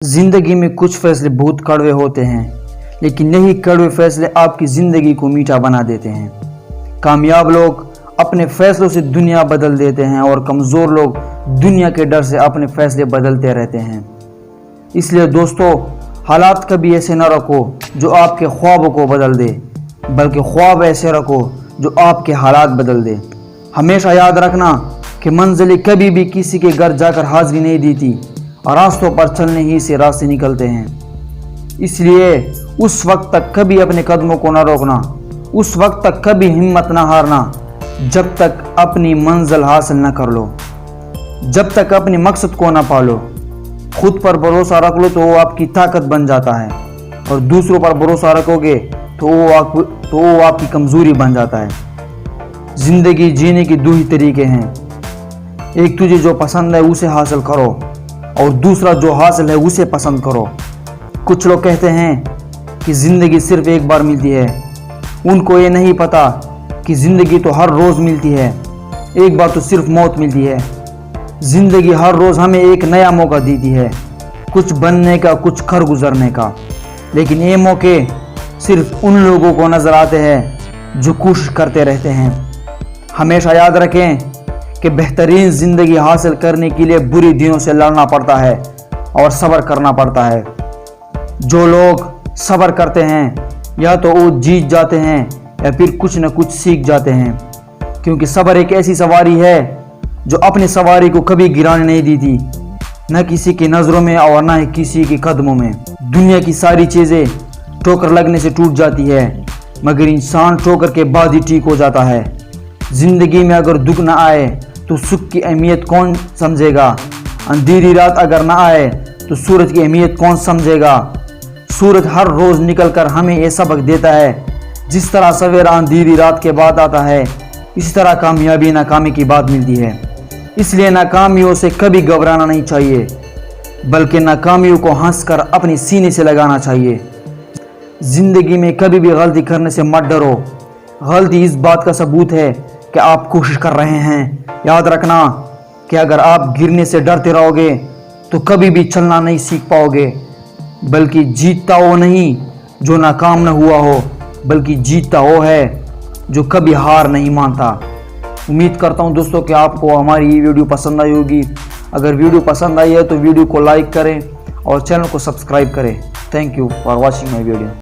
जिंदगी में कुछ फैसले बहुत कड़वे होते हैं, लेकिन यही कड़वे फैसले आपकी ज़िंदगी को मीठा बना देते हैं। कामयाब लोग अपने फैसलों से दुनिया बदल देते हैं और कमज़ोर लोग दुनिया के डर से अपने फैसले बदलते रहते हैं। इसलिए दोस्तों, हालात कभी ऐसे न रखो जो आपके ख्वाबों को बदल दे, बल्कि ख्वाब ऐसे रखो जो आपके हालात बदल दे। हमेशा याद रखना कि मंजिलें कभी भी किसी के घर जाकर हाजिरी नहीं देती और रास्तों पर चलने ही से रास्ते निकलते हैं। इसलिए उस वक्त तक कभी अपने कदमों को न रोकना, उस वक्त तक कभी हिम्मत न हारना जब तक अपनी मंजिल हासिल न कर लो, जब तक अपने मकसद को न पालो। खुद पर भरोसा रख लो तो वो आपकी ताकत बन जाता है, और दूसरों पर भरोसा रखोगे तो वो आपकी कमज़ोरी बन जाता है। ज़िंदगी जीने के दो ही तरीके हैं, एक तुझे जो पसंद है उसे हासिल करो और दूसरा जो हासिल है उसे पसंद करो। कुछ लोग कहते हैं कि ज़िंदगी सिर्फ एक बार मिलती है, उनको ये नहीं पता कि ज़िंदगी तो हर रोज़ मिलती है, एक बार तो सिर्फ मौत मिलती है। ज़िंदगी हर रोज़ हमें एक नया मौका देती है, कुछ बनने का, कुछ कर गुजरने का, लेकिन ये मौके सिर्फ उन लोगों को नज़र आते हैं जो कोशिश करते रहते हैं। हमेशा याद रखें कि बेहतरीन ज़िंदगी हासिल करने के लिए बुरी दिनों से लड़ना पड़ता है और सब्र करना पड़ता है। जो लोग सब्र करते हैं या तो वो जीत जाते हैं या फिर कुछ न कुछ सीख जाते हैं, क्योंकि सब्र एक ऐसी सवारी है जो अपनी सवारी को कभी गिराने नहीं देती, न किसी की नज़रों में और न ही किसी के कदमों में। दुनिया की सारी चीज़ें ठोकर लगने से टूट जाती है, मगर इंसान ठोकर के बाद ही ठीक हो जाता है। ज़िंदगी में अगर दुख न आए तो सुख की अहमियत कौन समझेगा? अंधेरी रात अगर न आए तो सूरज की अहमियत कौन समझेगा? सूरज हर रोज़ निकलकर हमें ये सबक देता है, जिस तरह सवेरा अंधेरी रात के बाद आता है, इसी तरह कामयाबी नाकामी की बात मिलती है। इसलिए नाकामियों से कभी घबराना नहीं चाहिए, बल्कि नाकामियों को हंसकर अपने सीने से लगाना चाहिए। ज़िंदगी में कभी भी गलती करने से मत डरो, गलती इस बात का सबूत है कि आप कोशिश कर रहे हैं। याद रखना कि अगर आप गिरने से डरते रहोगे तो कभी भी चलना नहीं सीख पाओगे, बल्कि जीतता वो नहीं जो नाकाम न हुआ हो, बल्कि जीतता वो है जो कभी हार नहीं मानता। उम्मीद करता हूँ दोस्तों कि आपको हमारी ये वीडियो पसंद आई होगी। अगर वीडियो पसंद आई है तो वीडियो को लाइक करें और चैनल को सब्सक्राइब करें। Thank you for watching my video.